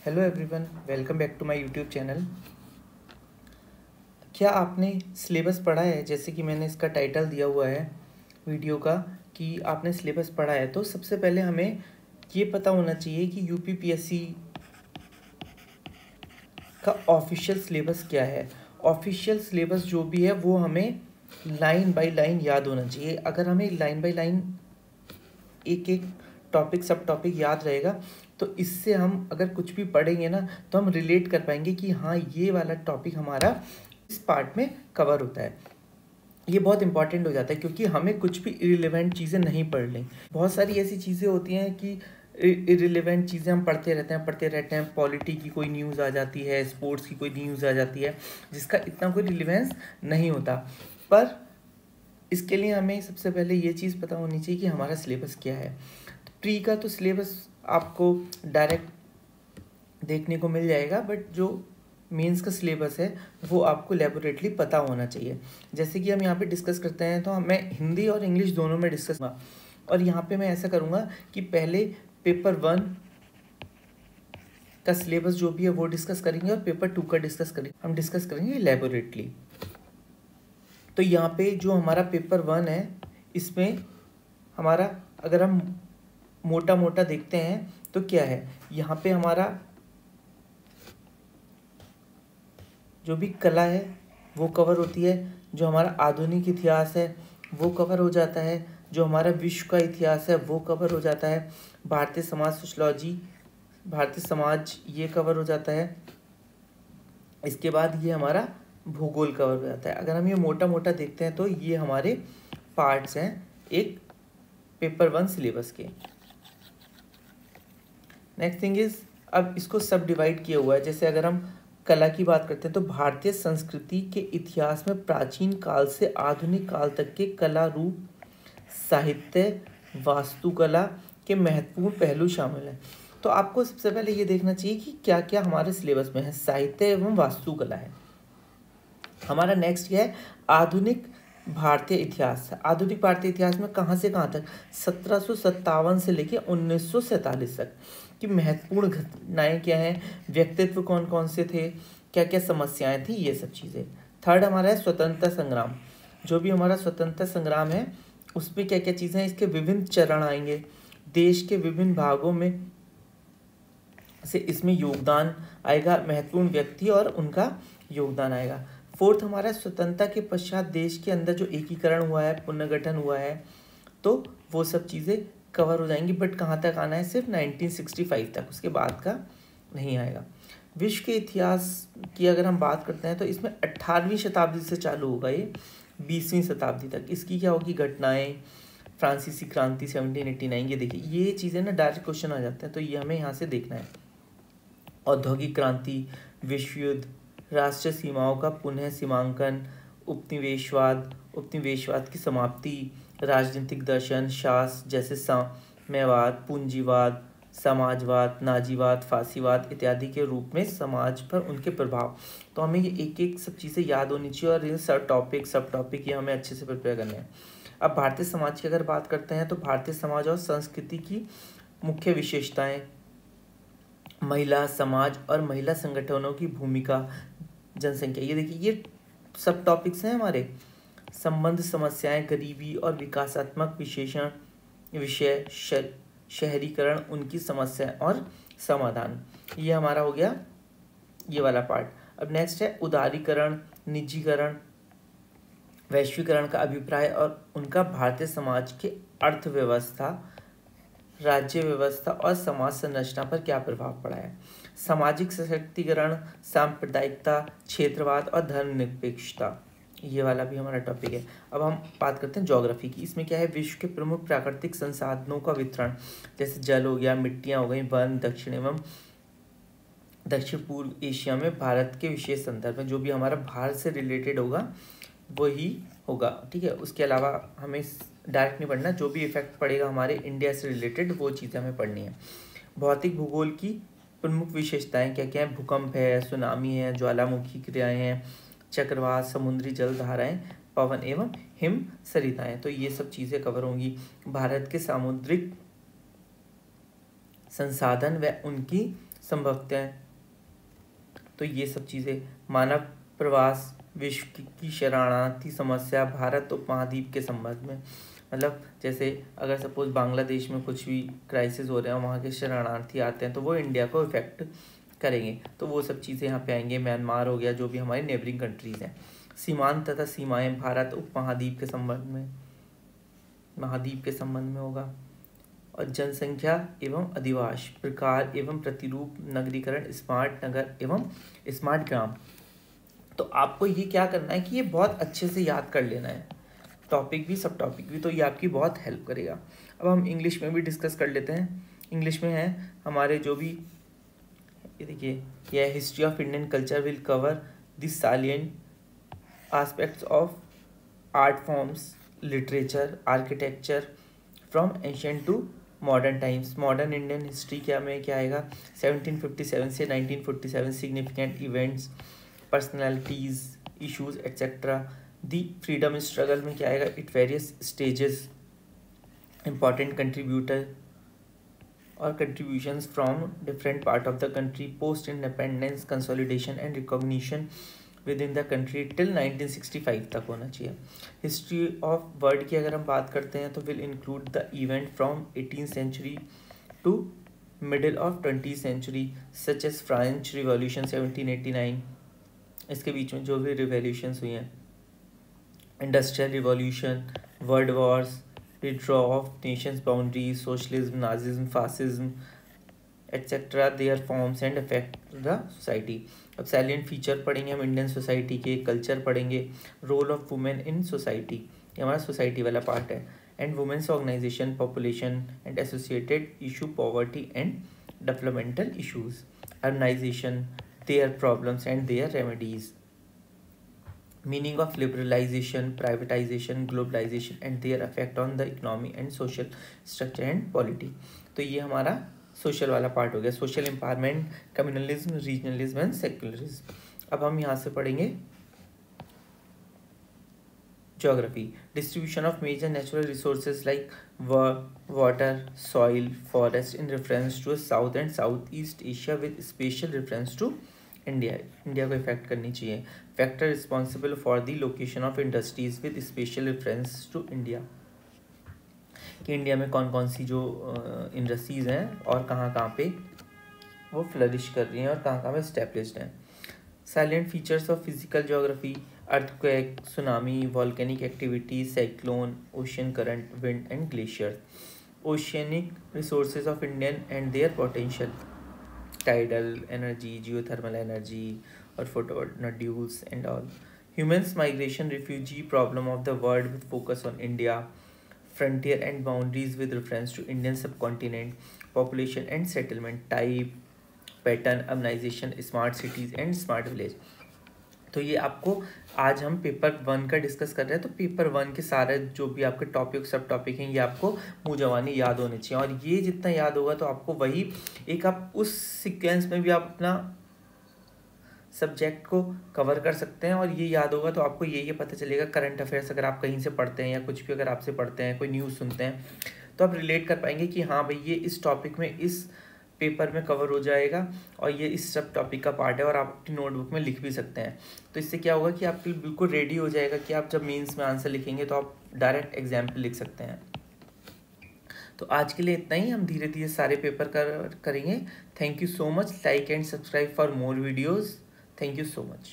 Hello everyone, welcome back to my YouTube channel. क्या आपने syllabus पढ़ा है? जैसे कि मैंने इसका टाइटल दिया हुआ है वीडियो का कि आपने सिलेबस पढ़ा है, तो सबसे पहले हमें ये पता होना चाहिए कि यूपीपीएससी का ऑफिशियल सिलेबस क्या है। ऑफिशियल सिलेबस जो भी है वो हमें लाइन बाय लाइन याद होना चाहिए। अगर हमें लाइन बाय लाइन एक एक टॉपिक सब टॉपिक याद रहेगा तो इससे हम अगर कुछ भी पढ़ेंगे ना तो हम रिलेट कर पाएंगे कि हाँ, ये वाला टॉपिक हमारा इस पार्ट में कवर होता है। ये बहुत इंपॉर्टेंट हो जाता है क्योंकि हमें कुछ भी इरिलेवेंट चीज़ें नहीं पढ़नी। बहुत सारी ऐसी चीज़ें होती हैं कि इरिलेवेंट चीज़ें हम पढ़ते रहते हैं। पॉलिटी की कोई न्यूज़ आ जाती है, स्पोर्ट्स की कोई न्यूज़ आ जाती है जिसका इतना कोई रिलेवेंस नहीं होता। पर इसके लिए हमें सबसे पहले ये चीज़ पता होनी चाहिए कि हमारा सिलेबस क्या है। तो प्री का तो सिलेबस आपको डायरेक्ट देखने को मिल जाएगा, बट जो मेंस का सिलेबस है वो आपको लेबोरेटली पता होना चाहिए। जैसे कि हम यहाँ पे डिस्कस करते हैं तो मैं हिंदी और इंग्लिश दोनों में डिस्कस करूँगा, और यहाँ पे मैं ऐसा करूँगा कि पहले पेपर 1 का सिलेबस जो भी है वो डिस्कस करेंगे और पेपर 2 का हम डिस्कस करेंगे लेबोरेटली। तो यहाँ पे जो हमारा पेपर 1 है इसमें हमारा अगर हम मोटा मोटा देखते हैं तो क्या है, यहाँ पे हमारा जो भी कला है वो कवर होती है, जो हमारा आधुनिक इतिहास है वो कवर हो जाता है, जो हमारा विश्व का इतिहास है वो कवर हो जाता है, भारतीय समाज सोशलॉजी, भारतीय समाज ये कवर हो जाता है। इसके बाद ये हमारा भूगोल कवर हो जाता है। अगर हम ये मोटा मोटा देखते हैं तो ये हमारे पार्ट्स हैं एक पेपर 1 सिलेबस के। नेक्स्ट थिंग इज, अब इसको सब डिवाइड किया हुआ है। जैसे अगर हम कला की बात करते हैं तो भारतीय संस्कृति के इतिहास में प्राचीन काल से आधुनिक काल तक के कला रूप, साहित्य, वास्तुकला के महत्वपूर्ण पहलू शामिल हैं। तो आपको सबसे पहले ये देखना चाहिए कि क्या क्या हमारे सिलेबस में है। साहित्य एवं वास्तुकला है हमारा। नेक्स्ट क्या है, आधुनिक भारतीय इतिहास। आधुनिक भारतीय इतिहास में कहाँ से कहाँ तक, 1757 से लेके 1947 तक की महत्वपूर्ण घटनाएं क्या हैं, व्यक्तित्व कौन कौन से थे, क्या क्या समस्याएं थी, ये सब चीज़ें। थर्ड हमारा है स्वतंत्रता संग्राम। जो भी हमारा स्वतंत्रता संग्राम है उसमें क्या क्या चीज़ें हैं, इसके विभिन्न चरण आएंगे, देश के विभिन्न भागों में से इसमें योगदान आएगा, महत्वपूर्ण व्यक्ति और उनका योगदान आएगा। फोर्थ हमारा स्वतंत्रता के पश्चात देश के अंदर जो एकीकरण हुआ है, पुनर्गठन हुआ है, तो वो सब चीज़ें कवर हो जाएंगी। बट कहाँ तक आना है, सिर्फ 1965 तक, उसके बाद का नहीं आएगा। विश्व के इतिहास की अगर हम बात करते हैं तो इसमें 18वीं शताब्दी से चालू होगा ये 20वीं शताब्दी तक। इसकी क्या होगी, घटनाएं, फ्रांसीसी क्रांति 1789, ये देखिए ये चीज़ें ना डायरेक्ट क्वेश्चन आ जाते हैं तो ये हमें यहाँ से देखना है। औद्योगिक क्रांति, विश्व युद्ध, राष्ट्रीय सीमाओं का पुनः सीमांकन, उपनिवेशवाद की समाप्ति, राजनीतिक दर्शन, शास्त्र जैसे साम्यवाद, पूंजीवाद, समाजवाद, नाजीवाद, फासीवाद इत्यादि के रूप में समाज पर उनके प्रभाव। तो हमें ये एक एक सब चीज़ें याद होनी चाहिए और ये सब टॉपिक ये हमें अच्छे से प्रिपेयर करने हैं। अब भारतीय समाज की अगर बात करते हैं तो भारतीय समाज और संस्कृति की मुख्य विशेषताएं, महिला समाज और महिला संगठनों की भूमिका, जनसंख्या, ये देखिए ये सब टॉपिक्स हैं हमारे। संबंध, समस्याएं, गरीबी और विकासात्मक विषय, शहरीकरण, उनकी समस्याएं और समाधान, ये हमारा हो गया ये वाला पार्ट। अब नेक्स्ट है उदारीकरण, निजीकरण, वैश्वीकरण का अभिप्राय और उनका भारतीय समाज के अर्थव्यवस्था, राज्य व्यवस्था और समाज संरचना पर क्या प्रभाव पड़ा है। सामाजिक सशक्तिकरण, सांप्रदायिकता, क्षेत्रवाद और धर्मनिरपेक्षता, ये वाला भी हमारा टॉपिक है। अब हम बात करते हैं ज्योग्राफी की। इसमें क्या है, विश्व के प्रमुख प्राकृतिक संसाधनों का वितरण, जैसे जल हो गया, मिट्टियाँ हो गई, वन, दक्षिण एवं दक्षिण पूर्व एशिया में भारत के विशेष संदर्भ में, जो भी हमारा भारत से रिलेटेड होगा वही होगा, ठीक है। उसके अलावा हमें डायरेक्ट नहीं पढ़ना, जो भी इफेक्ट पड़ेगा हमारे इंडिया से रिलेटेड वो चीज़ें हमें पढ़नी है। भौतिक भूगोल की प्रमुख विशेषताएं क्या क्या हैं, भूकंप है, सुनामी है, ज्वालामुखी क्रियाएं हैं, चक्रवात, समुद्री जल धाराएं, पवन एवं हिम सरिताएं, तो ये सब चीज़ें कवर होंगी। भारत के सामुद्रिक संसाधन व उनकी संभवतः। तो ये सब चीज़ें, मानव प्रवास, विश्व की शरणार्थी समस्या, भारत उपमहाद्वीप के संबंध में, मतलब जैसे अगर सपोज बांग्लादेश में कुछ भी क्राइसिस हो रहे हैं, वहाँ के शरणार्थी आते हैं तो वो इंडिया को इफेक्ट करेंगे, तो वो सब चीज़ें यहाँ पे आएंगे। म्यांमार हो गया, जो भी हमारी नेबरिंग कंट्रीज़ हैं। सीमांत तथा सीमाएं, भारत उपमहाद्वीप के संबंध में, महाद्वीप के संबंध में होगा। और जनसंख्या एवं अधिवास, प्रकार एवं प्रतिरूप, नगरीकरण, स्मार्ट नगर एवं स्मार्ट ग्राम। तो आपको ये क्या करना है कि ये बहुत अच्छे से याद कर लेना है, टॉपिक भी सब टॉपिक भी, तो ये आपकी बहुत हेल्प करेगा। अब हम इंग्लिश में भी डिस्कस कर लेते हैं। इंग्लिश में है हमारे जो भी, ये देखिए, यह history of Indian culture will cover this salient aspects of art forms, literature, architecture from ancient to modern times. Modern Indian history क्या में क्या आएगा, 1757 से 1947 significant events, personalities, issues, etc. The freedom struggle में क्या आएगा, it various stages, important contributor or contributions from different part of the country, post independence, consolidation and recognition with in the country till 1965 तक होना चाहिए। History of world की अगर हम बात करते हैं तो will include the event from 18th century to middle of 20th century, such as French revolution 1789, इसके बीच में जो भी रिवॉल्यूशंस हुई हैं, industrial revolution, world wars, withdraw of nations boundaries, socialism, nazism, fascism etcetera, their forms and affect the society. अब salient feature पढ़ेंगे हम इंडियन सोसाइटी के, कल्चर पढ़ेंगे, role of women in society, ये हमारा सोसाइटी वाला पार्ट है, and women's organisation, population and associated issue, poverty and developmental issues, urbanisation, their problems and their remedies, meaning of liberalisation, privatisation, globalisation and their effect on the economy and social structure and polity. तो ये हमारा social वाला part हो गया, social empowerment, communalism, regionalism and secularism. अब हम यहाँ से पढ़ेंगे geography, distribution of major natural resources like water, soil, forest in reference to south and south east Asia with special reference to India, India को effect करनी चाहिए। Factor responsible for the location of industries with special reference to India, कि India में कौन कौन सी जो industries हैं और कहाँ पे वो फ्लरिश कर रही हैं और कहाँ पे स्टैब्लिश्ड हैं। Silent features of physical geography, earthquake, tsunami, volcanic activity, cyclone, ocean current, wind and glacier. Oceanic resources of Indian and their potential, tidal energy, geothermal energy और फोटोनड्यूल्स and all. Humans migration, refugee problem of the world with focus on India, frontier and boundaries with reference to Indian subcontinent, population and settlement type, pattern, urbanization, smart cities and smart village। तो ये आपको आज हम paper 1 का discuss कर रहे हैं, तो पेपर 1 के सारे जो भी आपके टॉपिक सब टॉपिक हैं ये आपको मुँह जवानी याद होने चाहिए, और ये जितना याद होगा तो आपको वही एक, आप उस सीक्वेंस में भी आप अपना सब्जेक्ट को कवर कर सकते हैं, और ये याद होगा तो आपको ये पता चलेगा। करंट अफेयर्स अगर आप कहीं से पढ़ते हैं या कुछ भी अगर आपसे पढ़ते हैं, कोई न्यूज़ सुनते हैं, तो आप रिलेट कर पाएंगे कि हाँ भाई ये इस टॉपिक में इस पेपर में कवर हो जाएगा और ये इस सब टॉपिक का पार्ट है, और आप अपनी नोटबुक में लिख भी सकते हैं। तो इससे क्या होगा कि आपके बिल्कुल रेडी हो जाएगा कि आप जब मेंस में आंसर लिखेंगे तो आप डायरेक्ट एग्जाम्पल लिख सकते हैं। तो आज के लिए इतना ही, हम धीरे धीरे सारे पेपर करेंगे। Thank you so much, like and subscribe for more videos. Thank you so much.